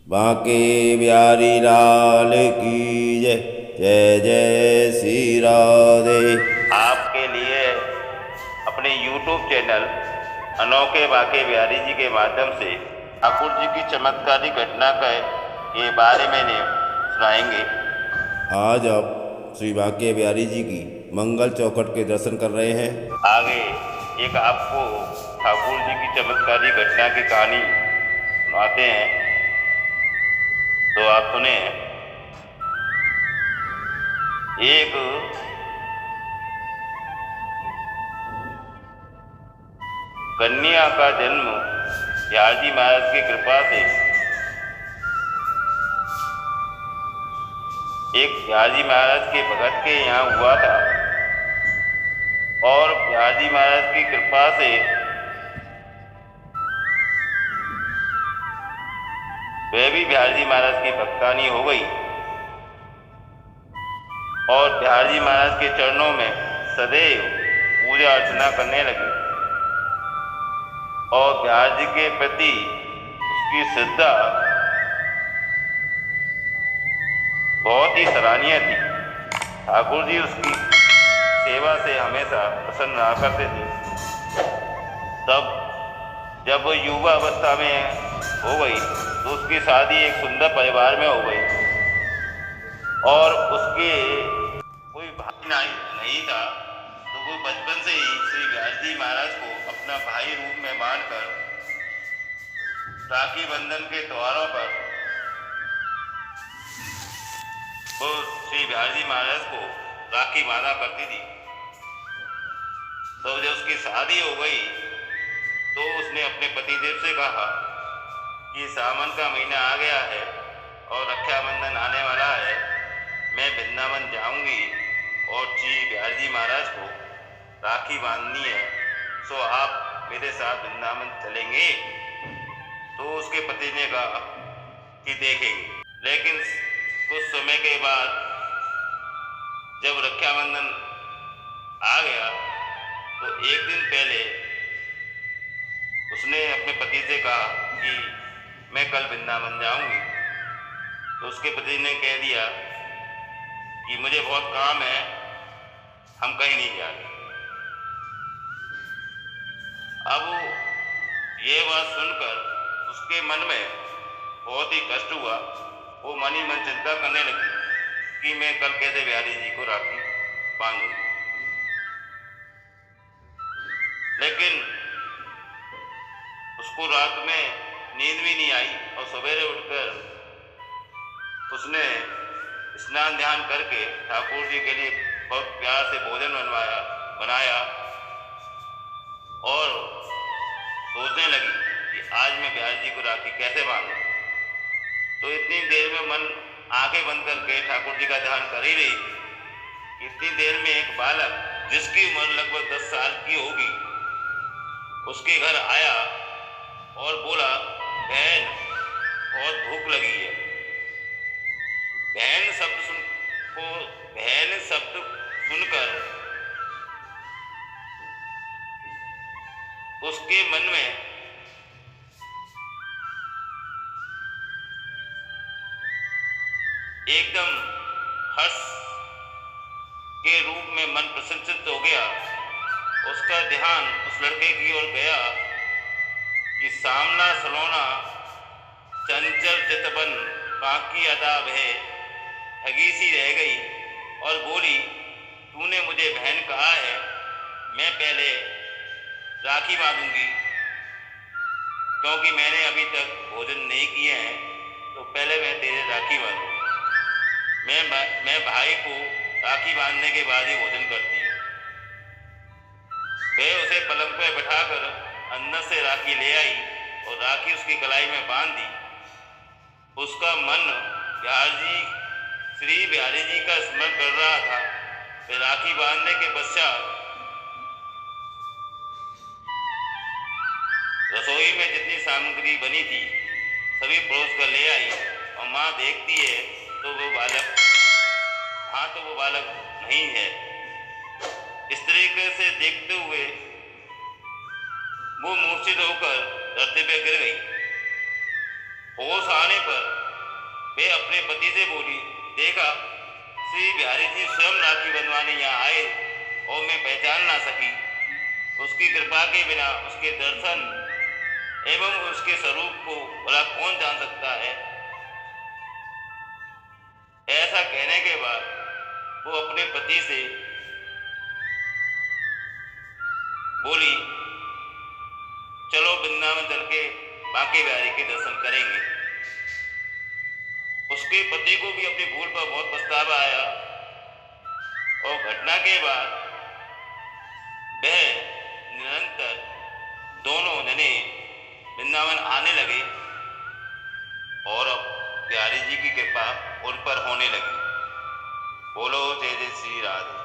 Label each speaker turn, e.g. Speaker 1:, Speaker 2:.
Speaker 1: बांके बिहारी लाल की जय। जय जय श्री राधे।
Speaker 2: आपके लिए अपने YouTube चैनल अनोखे बांके बिहारी जी के माध्यम से ठाकुर जी की चमत्कारी घटना के बारे में सुनाएंगे।
Speaker 1: आज आप श्री बांके बिहारी जी की मंगल चौखट के दर्शन कर रहे हैं।
Speaker 2: आगे एक आपको ठाकुर जी की चमत्कारी घटना की कहानी सुनाते हैं, तो आप सुने। एक कन्या का जन्म बिहारी महाराज की कृपा से एक बिहारी महाराज के भगत के यहाँ हुआ था, और बिहारी महाराज की कृपा से वह भी बिहारी महाराज की भक्तानी हो गई और बिहारी महाराज के चरणों में सदैव पूजा अर्चना करने लगी। और बिहारी जी के प्रति उसकी श्रद्धा बहुत ही सराहनीय थी। ठाकुर जी उसकी सेवा से हमेशा प्रसन्न रहा करते थे। तब जब वो युवा अवस्था में हो गई तो उसकी शादी एक सुंदर परिवार में हो गई, और उसके कोई भाई नहीं था, तो वो बचपन से ही श्री बिहारी महाराज को अपना भाई रूप में मानकर राखी बंधन के त्योहारों पर वो श्री बिहारी महाराज को राखी बांधा करती थी। तो जब उसकी शादी हो गई तो उसने अपने पतिदेव से कहा कि सावन का महीना आ गया है और रक्षाबंधन आने वाला है, मैं वृंदावन जाऊंगी और श्री बिहारी जी महाराज को राखी बांधनी है, सो आप मेरे साथ वृंदावन चलेंगे। तो उसके पति ने कहा कि देखेंगे। लेकिन कुछ समय के बाद जब रक्षाबंधन आ गया तो एक दिन पहले उसने अपने पति से कहा कि मैं कल वृंदावन जाऊंगी। तो उसके पति ने कह दिया कि मुझे बहुत काम है, हम कहीं नहीं जा रहे। अब ये बात सुनकर उसके मन में बहुत ही कष्ट हुआ। वो मन ही मन चिंता करने लगी कि मैं कल कैसे बिहारी जी को राखी बांधूंगी। लेकिन उसको रात में नींद भी नहीं आई, और सवेरे उठकर उसने स्नान ध्यान करके ठाकुर जी के लिए बहुत प्यार से भोजन बनाया और सोचने लगी कि आज मैं बिहारी जी को राखी कैसे बांधूं। तो इतनी देर में मन आंखें बंद करके ठाकुर जी का ध्यान कर ही रही थी। इतनी देर में एक बालक जिसकी उम्र लगभग 10 साल की होगी उसके घर आया और बोला, बहन बहुत भूख लगी है। बहन शब्द सुनकर उसके मन में एकदम हर्ष के रूप में मन प्रसन्नचित्त हो गया। उसका ध्यान उस लड़के की ओर गया कि सामना सलोना चंचल चितवन बाकी अदा है, ठगी सी रह गई, और बोली, तूने मुझे बहन कहा है, मैं पहले राखी बांधूंगी क्योंकि मैंने अभी तक भोजन नहीं किए हैं, तो पहले मैं तेरे राखी बांधूंगी। मैं भाई को राखी बांधने के बाद ही भोजन करती हूँ। वह उसे पलंग पर बैठाकर अंदर से राखी ले आई और राखी उसकी कलाई में बांध दी। उसका मन श्री बिहारी जी का स्मरण कर रहा था। फिर राखी बांधने के पश्चात रसोई में जितनी सामग्री बनी थी सभी परोस कर ले आई, और माँ देखती है तो वो बालक नहीं है। इस तरीके से देखते हुए वो मूर्छित होकर धरती पे गिर गई। होश आने पर वे अपने पति से बोली, देखा, श्री बिहारी जी स्वयं राखी बंधवाने यहाँ आए और मैं पहचान ना सकी। उसकी कृपा के बिना उसके दर्शन एवं उसके स्वरूप को भला कौन जान सकता है। ऐसा कहने के बाद वो अपने पति से बोली, चलो वृंदावन चल के बांके बिहारी के दर्शन करेंगे। उसके पति को भी अपनी भूल पर बहुत पछतावा आया और घटना के बाद वह निरंतर दोनों जने वृंदावन आने लगे और अब बिहारी जी की कृपा उन पर होने लगी। बोलो जय जय श्री राधे।